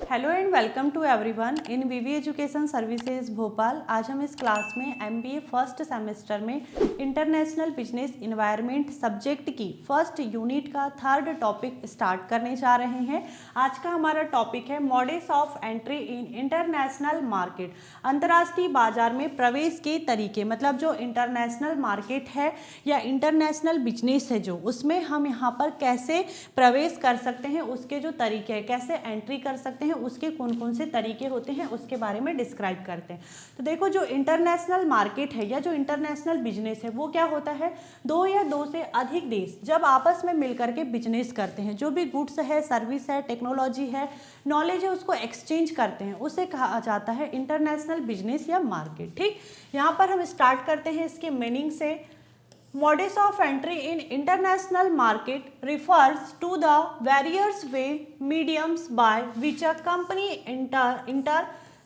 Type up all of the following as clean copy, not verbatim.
Hello and welcome to everyone in VV education services Bhopal. आज हम इस क्लास में एमबीए फर्स्ट सेमेस्टर में इंटरनेशनल बिजनेस इन्वायरमेंट सब्जेक्ट की फर्स्ट यूनिट का थर्ड टॉपिक स्टार्ट करने जा रहे हैं। आज का हमारा टॉपिक है models of entry in international market. अंतर्राष्ट्रीय बाजार में प्रवेश के तरीके, मतलब जो इंटरनेशनल मार्केट है या इंटरनेशनल बिजनेस है जो, उसमें हम यहाँ पर कैसे प्रवेश कर सकते हैं, उसके जो तरीके हैं, कैसे एंट्री कर सकते हैं, उसके कौन कौन से तरीके होते हैं, उसके बारे में डिस्क्राइब करते हैं। तो देखो, जो इंटरनेशनल मार्केट है या जो इंटरनेशनल बिजनेस है वो क्या होता है, दो या दो से अधिक देश जब आपस में मिलकर के बिजनेस करते हैं, जो भी गुड्स है, सर्विस है, टेक्नोलॉजी है, नॉलेज है, उसको एक्सचेंज करते हैं, उसे कहा जाता है इंटरनेशनल बिजनेस या मार्केट। ठीक, यहाँ पर हम स्टार्ट करते हैं इसके मीनिंग से। Modus of entry in international market refers to the various mediums by which a company enter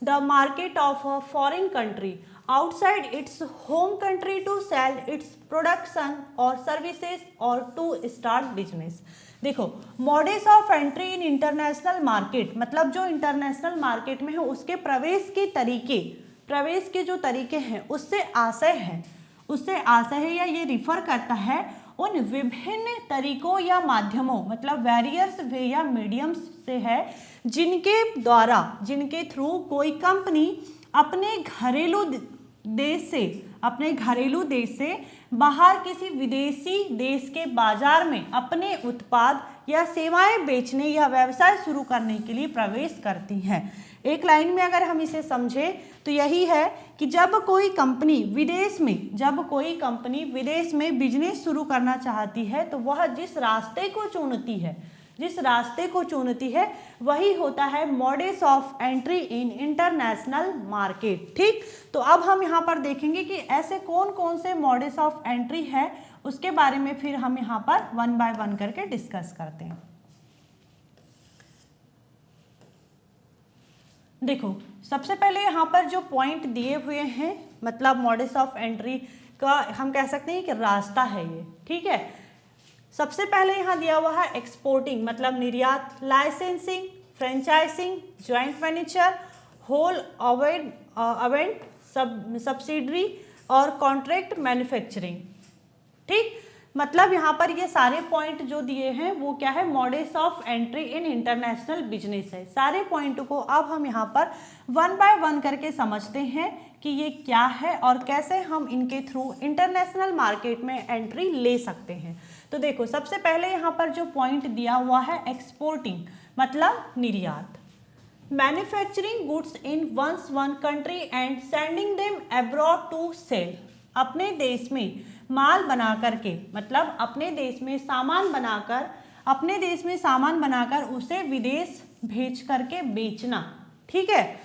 the market of a foreign country outside its home country to sell its production or services or to start business। देखो, models of entry in international market मतलब जो international market में है उसके प्रवेश के तरीके, प्रवेश के जो तरीके हैं उससे आशय है या ये रिफर करता है उन विभिन्न तरीकों या माध्यमों, मतलब वेरियस वे या मीडियम्स से है, जिनके थ्रू कोई कंपनी अपने घरेलू देश से बाहर किसी विदेशी देश के बाजार में अपने उत्पाद या सेवाएं बेचने या व्यवसाय शुरू करने के लिए प्रवेश करती हैं। एक लाइन में अगर हम इसे समझें तो यही है कि जब कोई कंपनी विदेश में बिजनेस शुरू करना चाहती है तो वह जिस रास्ते को चुनती है वही होता है models of entry in international market. ठीक, तो अब हम यहाँ पर देखेंगे कि ऐसे कौन कौन से मॉडल्स ऑफ एंट्री है, उसके बारे में फिर हम यहाँ पर वन बाय वन करके डिस्कस करते हैं। देखो, सबसे पहले यहाँ पर जो पॉइंट दिए हुए हैं, मतलब मॉडल्स ऑफ एंट्री का हम कह सकते हैं कि रास्ता है ये। ठीक है, सबसे पहले यहाँ दिया हुआ है एक्सपोर्टिंग मतलब निर्यात, licensing, franchising, joint venture, wholly owned, subsidiary और कॉन्ट्रैक्ट मैन्युफैक्चरिंग। ठीक, मतलब यहाँ पर ये सारे पॉइंट जो दिए हैं वो क्या है, models of entry in international business है। सारे पॉइंट को अब हम यहाँ पर वन बाय वन करके समझते हैं कि ये क्या है और कैसे हम इनके थ्रू इंटरनेशनल मार्केट में एंट्री ले सकते हैं। तो देखो, सबसे पहले यहाँ पर जो पॉइंट दिया हुआ है एक्सपोर्टिंग मतलब निर्यात, manufacturing goods in one country and sending them abroad to sell. अपने देश में माल बना करके, मतलब अपने देश में सामान बनाकर उसे विदेश भेज करके बेचना। ठीक है,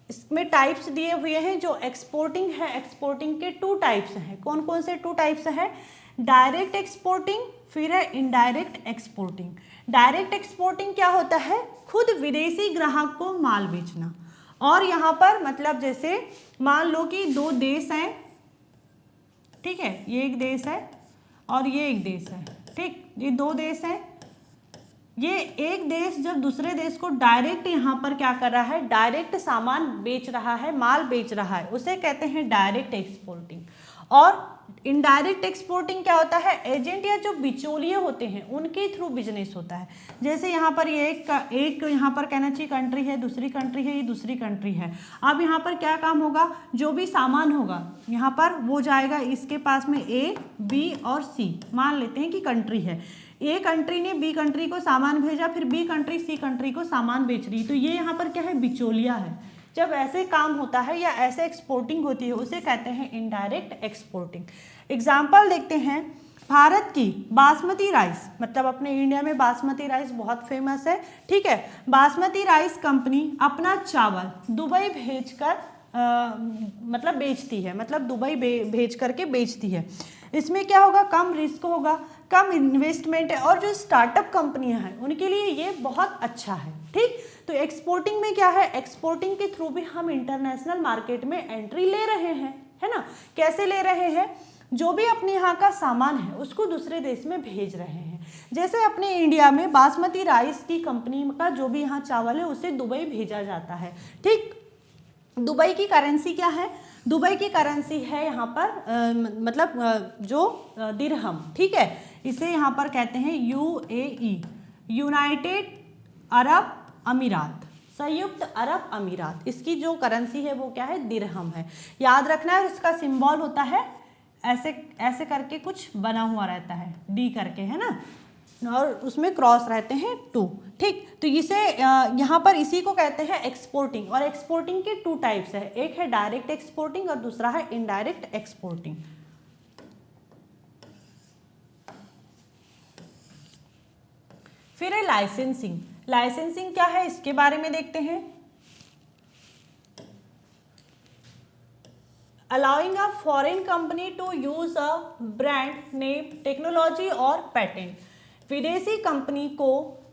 इसमें टाइप्स दिए हुए हैं जो एक्सपोर्टिंग है। एक्सपोर्टिंग के टू टाइप्स हैं। कौन कौन से टू टाइप्स हैं, डायरेक्ट एक्सपोर्टिंग, फिर है इनडायरेक्ट एक्सपोर्टिंग। डायरेक्ट एक्सपोर्टिंग क्या होता है, खुद विदेशी ग्राहक को माल बेचना। और यहाँ पर मतलब जैसे मान लो कि दो देश हैं, ठीक है, ये एक देश है और ये एक देश है। ठीक, ये दो देश हैं। ये एक देश जब दूसरे देश को डायरेक्ट यहाँ पर क्या कर रहा है, डायरेक्ट सामान बेच रहा है, माल बेच रहा है, उसे कहते हैं डायरेक्ट एक्सपोर्टिंग। और इनडायरेक्ट एक्सपोर्टिंग क्या होता है, एजेंट या जो बिचौलिए होते हैं उनके थ्रू बिजनेस होता है। जैसे यहाँ पर ये एक यहाँ पर कहना चाहिए कंट्री है, दूसरी कंट्री है, ये दूसरी कंट्री है। अब यहाँ पर क्या काम होगा, जो भी सामान होगा यहाँ पर वो जाएगा इसके पास में ए, बी और सी, मान लेते हैं कि कंट्री है। ए कंट्री ने बी कंट्री को सामान भेजा, फिर बी कंट्री सी कंट्री को सामान बेच रही, तो ये यहाँ पर क्या है, बिचौलिया है। जब ऐसे काम होता है या ऐसे एक्सपोर्टिंग होती है उसे कहते हैं इनडायरेक्ट एक्सपोर्टिंग। एग्जाम्पल देखते हैं, भारत की बासमती राइस, मतलब अपने इंडिया में बासमती राइस बहुत फेमस है। ठीक है, बासमती राइस कंपनी अपना चावल दुबई भेजकर मतलब बेचती है, मतलब दुबई भेज करके बेचती है। इसमें क्या होगा, कम रिस्क होगा, कम इन्वेस्टमेंट है, और जो स्टार्टअप कंपनियां हैं उनके लिए ये बहुत अच्छा है। ठीक, तो एक्सपोर्टिंग में क्या है, एक्सपोर्टिंग के थ्रू भी हम इंटरनेशनल मार्केट में एंट्री ले रहे हैं, है ना। कैसे ले रहे हैं, जो भी अपने यहाँ का सामान है उसको दूसरे देश में भेज रहे हैं। जैसे अपने इंडिया में बासमती राइस की कंपनी का जो भी यहाँ चावल है उसे दुबई भेजा जाता है, ठीक। दुबई की करेंसी क्या है? दुबई की करेंसी है यहाँ पर जो दिरहम, ठीक है। इसे यहाँ पर कहते हैं यूएई, यूनाइटेड अरब अमीरात, संयुक्त अरब अमीरात। इसकी जो करेंसी है वो क्या है? दिरहम है। याद रखना है, इसका सिंबल होता है ऐसे ऐसे करके कुछ बना हुआ रहता है, डी करके, है ना, और उसमें क्रॉस रहते हैं 2, ठीक। तो इसे यहाँ पर इसी को कहते हैं एक्सपोर्टिंग। और एक्सपोर्टिंग के 2 टाइप्स है, एक है डायरेक्ट एक्सपोर्टिंग और दूसरा है इनडायरेक्ट एक्सपोर्टिंग। फिर है लाइसेंसिंग। लाइसेंसिंग क्या है इसके बारे में देखते हैं। Allowing a foreign company to use a brand name, technology और पैटेंट। विदेशी कंपनी को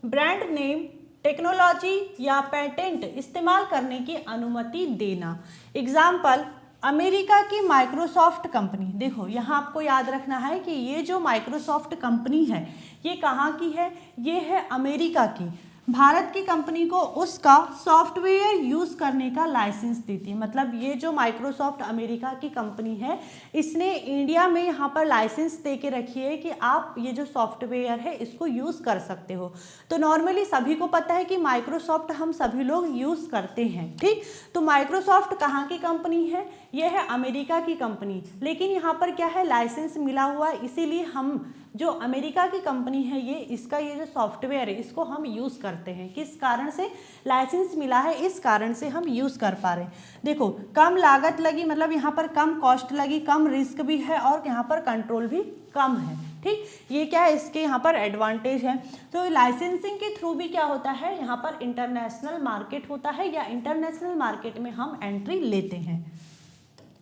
ब्रांड नेम, टेक्नोलॉजी या पेटेंट इस्तेमाल करने की अनुमति देना। एग्जाम्पल, अमेरिका की माइक्रोसॉफ्ट कंपनी। देखो यहाँ आपको याद रखना है कि ये जो माइक्रोसॉफ्ट कंपनी है ये कहाँ की है? ये है अमेरिका की। भारत की कंपनी को उसका सॉफ्टवेयर यूज़ करने का लाइसेंस देती है। मतलब ये जो माइक्रोसॉफ्ट अमेरिका की कंपनी है इसने इंडिया में यहाँ पर लाइसेंस दे के रखी है कि आप ये जो सॉफ्टवेयर है इसको यूज़ कर सकते हो। तो नॉर्मली सभी को पता है कि माइक्रोसॉफ्ट हम सभी लोग यूज़ करते हैं, ठीक। तो माइक्रोसॉफ्ट कहाँ की कंपनी है? ये है अमेरिका की कंपनी। लेकिन यहाँ पर क्या है? लाइसेंस मिला हुआ है, इसीलिए हम जो अमेरिका की कंपनी है ये जो सॉफ्टवेयर है इसको हम यूज़ करते हैं। किस कारण से? लाइसेंस मिला है, इस कारण से हम यूज़ कर पा रहे हैं। देखो कम लागत लगी, मतलब यहाँ पर कम कॉस्ट लगी, कम रिस्क भी है और यहाँ पर कंट्रोल भी कम है, ठीक। ये क्या है? इसके यहाँ पर एडवांटेज है। तो लाइसेंसिंग के थ्रू भी क्या होता है? यहाँ पर इंटरनेशनल मार्केट होता है या इंटरनेशनल मार्केट में हम एंट्री लेते हैं।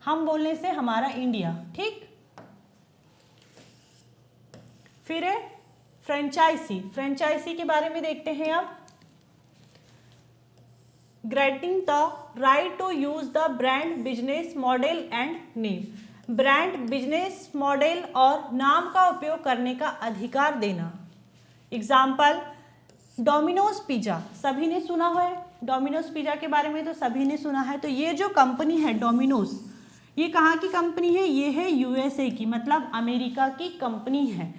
हम बोलने से हमारा इंडिया, ठीक। फिर है फ्रेंचाइजी। फ्रेंचाइजी के बारे में देखते हैं अब। Granting the right to use the brand, business model and name. Brand, business model और नाम का उपयोग करने का अधिकार देना। एग्जाम्पल, डोमिनोज पिज्जा, सभी ने सुना है डोमिनोज पिज्जा के बारे में, तो सभी ने सुना है। तो ये जो कंपनी है डोमिनोज, ये कहाँ की कंपनी है? ये है यूएसए की, मतलब अमेरिका की कंपनी है।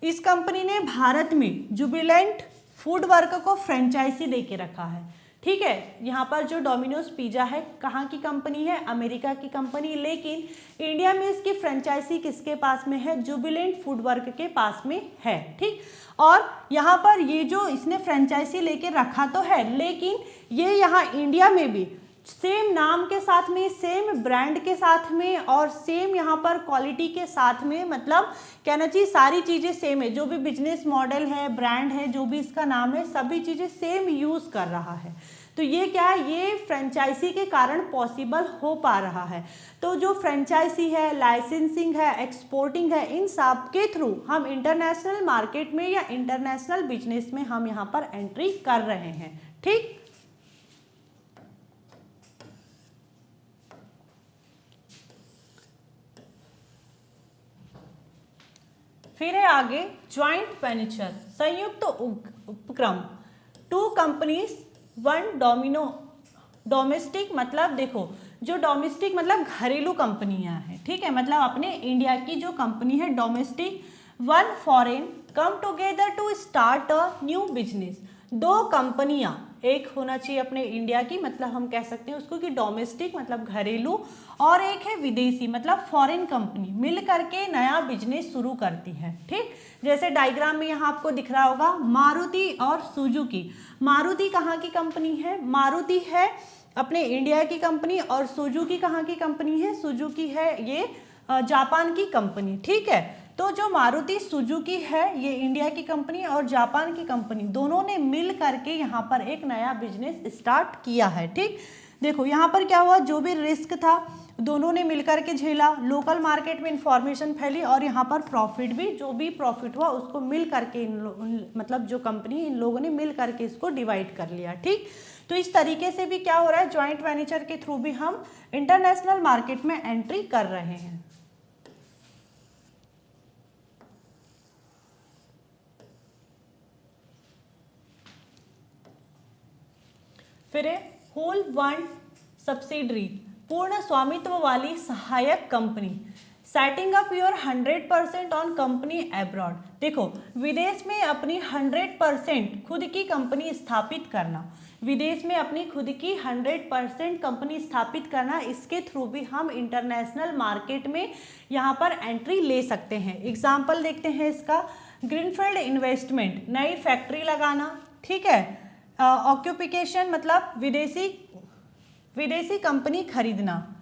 इस कंपनी ने भारत में जुबिलेंट फूड वर्क को फ्रेंचाइजी दे के रखा है, ठीक है। यहाँ पर जो डोमिनोज पिज्जा है कहाँ की कंपनी है? अमेरिका की कंपनी। लेकिन इंडिया में इसकी फ्रेंचाइजी किसके पास में है? जुबिलेंट फूड वर्क के पास में है, ठीक। और यहाँ पर ये जो इसने फ्रेंचाइजी लेके रखा तो है, लेकिन ये यहाँ इंडिया में भी सेम नाम के साथ में, सेम ब्रांड के साथ में और सेम यहाँ पर क्वालिटी के साथ में, मतलब कहना चाहिए सारी चीज़ें सेम है। जो भी बिजनेस मॉडल है, ब्रांड है, जो भी इसका नाम है, सभी चीज़ें सेम यूज़ कर रहा है। तो ये क्या है? ये फ्रेंचाइजी के कारण पॉसिबल हो पा रहा है। तो जो फ्रेंचाइजी है, लाइसेंसिंग है, एक्सपोर्टिंग है, इन सब के थ्रू हम इंटरनेशनल मार्केट में या इंटरनेशनल बिजनेस में हम यहाँ पर एंट्री कर रहे हैं, ठीक। फिर है आगे ज्वाइंट वेंचर, संयुक्त उपक्रम। 2 कंपनीज 1 डोमेस्टिक, मतलब देखो जो डोमेस्टिक मतलब घरेलू कंपनियां हैं, ठीक है। मतलब अपने इंडिया की जो कंपनी है domestic, 1 foreign come together to start a new business. 2 कंपनियां, एक होना चाहिए अपने इंडिया की, मतलब हम कह सकते हैं उसको कि डोमेस्टिक मतलब घरेलू, और एक है विदेशी मतलब फॉरेन कंपनी, मिल करके नया बिजनेस शुरू करती है, ठीक। जैसे डायग्राम में यहाँ आपको दिख रहा होगा मारुति और सुजुकी। मारुति कहाँ की कंपनी है? मारुति है अपने इंडिया की कंपनी, और सुजुकी कहाँ की कंपनी है? सुजुकी है ये जापान की कंपनी, ठीक है। तो जो मारुति सुजुकी है ये इंडिया की कंपनी और जापान की कंपनी दोनों ने मिल करके यहाँ पर एक नया बिजनेस स्टार्ट किया है, ठीक। देखो यहाँ पर क्या हुआ, जो भी रिस्क था दोनों ने मिलकर के झेला, लोकल मार्केट में इंफॉर्मेशन फैली और यहाँ पर प्रॉफिट भी, जो भी प्रॉफिट हुआ उसको मिल करके मतलब जो कंपनी, इन लोगों ने मिल करके इसको डिवाइड कर लिया, ठीक। तो इस तरीके से भी क्या हो रहा है, ज्वाइंट वेंचर के थ्रू भी हम इंटरनेशनल मार्केट में एंट्री कर रहे हैं। फिर है होल वन सब्सिडरी, पूर्ण स्वामित्व वाली सहायक company, setting up your 100% on company abroad. देखो विदेश में अपनी 100% खुद की कंपनी स्थापित करना, विदेश में अपनी खुद की 100% कंपनी स्थापित करना, इसके थ्रू भी हम इंटरनेशनल मार्केट में यहाँ पर एंट्री ले सकते हैं। एग्जाम्पल देखते हैं इसका, ग्रीनफील्ड इन्वेस्टमेंट, नई फैक्ट्री लगाना, ठीक है। ऑक्यूपिकेशन मतलब विदेशी कंपनी खरीदना।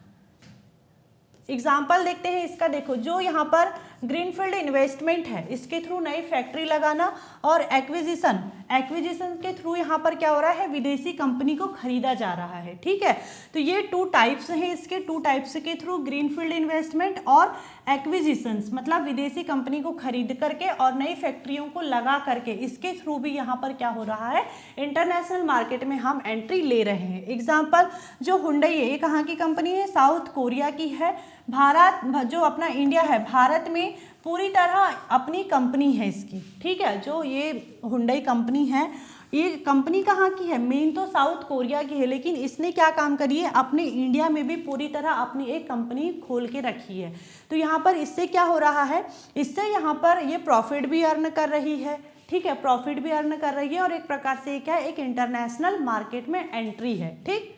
एग्जाम्पल देखते हैं इसका, देखो जो यहाँ पर ग्रीनफील्ड इन्वेस्टमेंट है इसके थ्रू नई फैक्ट्री लगाना, और एक्विजिशन के थ्रू यहाँ पर क्या हो रहा है, विदेशी कंपनी को खरीदा जा रहा है, ठीक है। तो ये 2 टाइप्स हैं इसके, 2 टाइप्स के थ्रू, ग्रीनफील्ड इन्वेस्टमेंट और एक्विजिशंस मतलब विदेशी कंपनी को खरीद करके और नई फैक्ट्रियों को लगा करके, इसके थ्रू भी यहाँ पर क्या हो रहा है, इंटरनेशनल मार्केट में हम एंट्री ले रहे हैं। एग्जाम्पल जो हुंडई है, ये कहाँ की कंपनी है, साउथ कोरिया की है। भारत जो अपना इंडिया है, भारत में पूरी तरह अपनी कंपनी है इसकी, ठीक है। जो ये हुंडई कंपनी है, ये कंपनी कहाँ की है, मेन तो साउथ कोरिया की है, लेकिन इसने क्या काम करी है, अपने इंडिया में भी पूरी तरह अपनी एक कंपनी खोल के रखी है। तो यहाँ पर इससे क्या हो रहा है, इससे यहाँ पर ये प्रॉफिट भी अर्न कर रही है, ठीक है, प्रॉफिट भी अर्न कर रही है, और एक प्रकार से क्या है, एक इंटरनेशनल मार्केट में एंट्री है, ठीक।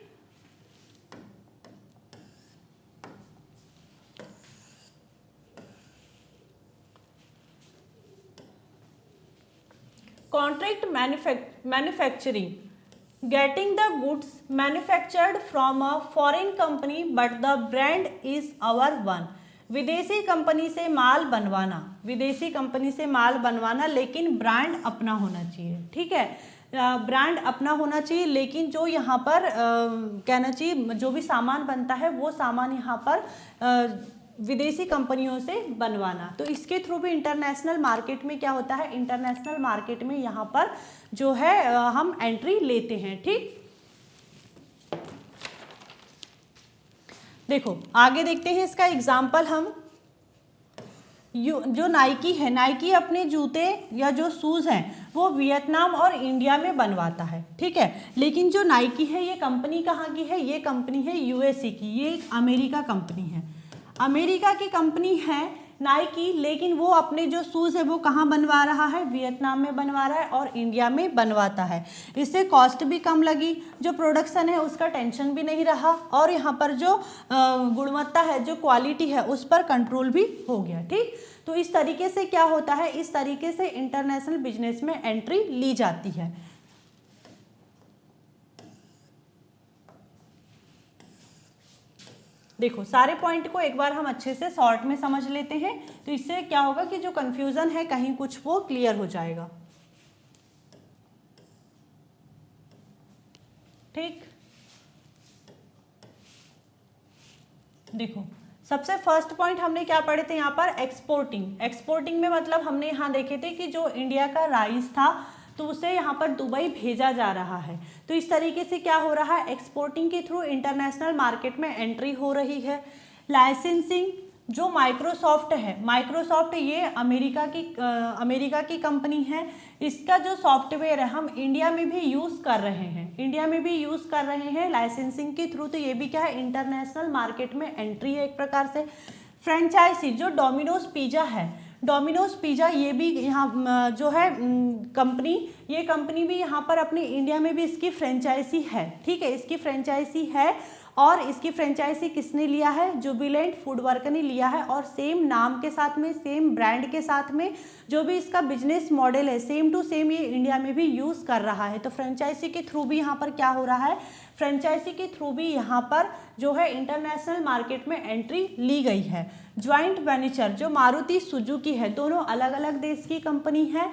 Contract manufacturing, getting the goods manufactured from a foreign company but the brand is our one। विदेशी कंपनी से माल बनवाना, विदेशी कंपनी से माल बनवाना, लेकिन ब्रांड अपना होना चाहिए, ठीक है, ब्रांड अपना होना चाहिए, लेकिन जो यहाँ पर कहना चाहिए जो भी सामान बनता है वो सामान यहाँ पर विदेशी कंपनियों से बनवाना। तो इसके थ्रू भी इंटरनेशनल मार्केट में क्या होता है, इंटरनेशनल मार्केट में यहाँ पर जो है हम एंट्री लेते हैं, ठीक। देखो आगे देखते हैं इसका एग्जाम्पल हम, जो नाइकी है, नाइकी अपने जूते या जो शूज़ हैं वो वियतनाम और इंडिया में बनवाता है, ठीक है। लेकिन जो नाइकी है ये कंपनी कहाँ की है, ये कंपनी है यूएसए की, ये एक अमेरिका कंपनी है, अमेरिका की कंपनी है नाइकी, लेकिन वो अपने जो शूज़ है वो कहाँ बनवा रहा है, वियतनाम में बनवा रहा है और इंडिया में बनवाता है। इससे कॉस्ट भी कम लगी, जो प्रोडक्शन है उसका टेंशन भी नहीं रहा, और यहाँ पर जो गुणवत्ता है, जो क्वालिटी है, उस पर कंट्रोल भी हो गया, ठीक। तो इस तरीके से क्या होता है, इस तरीके से इंटरनेशनल बिजनेस में एंट्री ली जाती है। देखो सारे पॉइंट को एक बार हम अच्छे से शॉर्ट में समझ लेते हैं, तो इससे क्या होगा कि जो कंफ्यूजन है कहीं कुछ वो क्लियर हो जाएगा, ठीक। देखो सबसे फर्स्ट पॉइंट हमने क्या पढ़े थे यहाँ पर, एक्सपोर्टिंग। एक्सपोर्टिंग में मतलब हमने यहाँ देखे थे कि जो इंडिया का राइस था तो उसे यहाँ पर दुबई भेजा जा रहा है। तो इस तरीके से क्या हो रहा है, एक्सपोर्टिंग के थ्रू इंटरनेशनल मार्केट में एंट्री हो रही है। लाइसेंसिंग, जो माइक्रोसॉफ्ट है, माइक्रोसॉफ्ट ये अमेरिका की कंपनी है, इसका जो सॉफ्टवेयर है हम इंडिया में भी यूज़ कर रहे हैं, इंडिया में भी यूज़ कर रहे हैं लाइसेंसिंग के थ्रू। तो ये भी क्या है, इंटरनेशनल मार्केट में एंट्री है एक प्रकार से। फ्रेंचाइजी, जो डोमिनोज पिज़्ज़ा है, डोमिनोज पिज़्ज़ा ये भी यहाँ जो है कंपनी, ये कंपनी भी यहाँ पर अपने इंडिया में भी इसकी फ्रेंचाइजी है, ठीक है, इसकी फ्रेंचाइजी है। और इसकी फ्रेंचाइजी किसने लिया है, जुबिलेंट फूडवर्क ने लिया है, और सेम नाम के साथ में, सेम ब्रांड के साथ में जो भी इसका बिजनेस मॉडल है सेम टू सेम ये इंडिया में भी यूज़ कर रहा है। तो फ्रेंचाइजी के थ्रू भी यहाँ पर क्या हो रहा है, फ्रेंचाइजी के थ्रू भी यहाँ पर जो है इंटरनेशनल मार्केट में एंट्री ली गई है। ज्वाइंट वेंचर, जो मारुति सुजुकी है, दोनों अलग अलग देश की कंपनी है,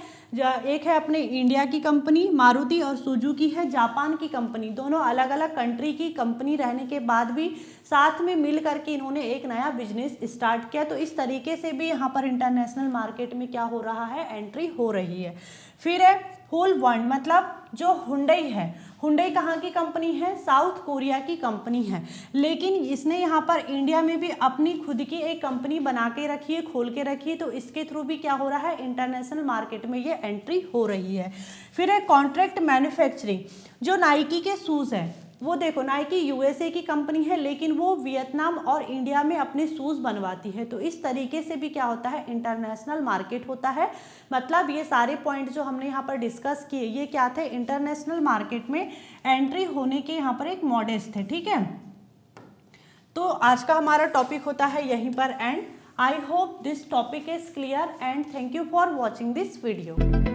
एक है अपने इंडिया की कंपनी मारुति और सुजुकी है जापान की कंपनी, दोनों अलग अलग कंट्री की कंपनी रहने के बाद भी साथ में मिल करके इन्होंने एक नया बिजनेस स्टार्ट किया। तो इस तरीके से भी यहाँ पर इंटरनेशनल मार्केट में क्या हो रहा है, एंट्री हो रही है। फिर है होल वर्ल्ड, मतलब जो हुंडई है, हुंडई कहाँ की कंपनी है, साउथ कोरिया की कंपनी है, लेकिन इसने यहाँ पर इंडिया में भी अपनी खुद की एक कंपनी बना के रखी है, खोल के रखी है, तो इसके थ्रू भी क्या हो रहा है, इंटरनेशनल मार्केट में ये एंट्री हो रही है। फिर है कॉन्ट्रैक्ट मैन्युफैक्चरिंग, जो नाइकी के शूज़ है, वो देखो नाइकी यूएसए की कंपनी है, लेकिन वो वियतनाम और इंडिया में अपने शूज़ बनवाती है, तो इस तरीके से भी क्या होता है, इंटरनेशनल मार्केट होता है। मतलब ये सारे पॉइंट जो हमने यहाँ पर डिस्कस किए, ये क्या थे, इंटरनेशनल मार्केट में एंट्री होने के यहाँ पर एक मॉडल्स थे। ठीक है, तो आज का हमारा टॉपिक होता है यहीं पर and. I hope this topic is clear and thank you for watching this video.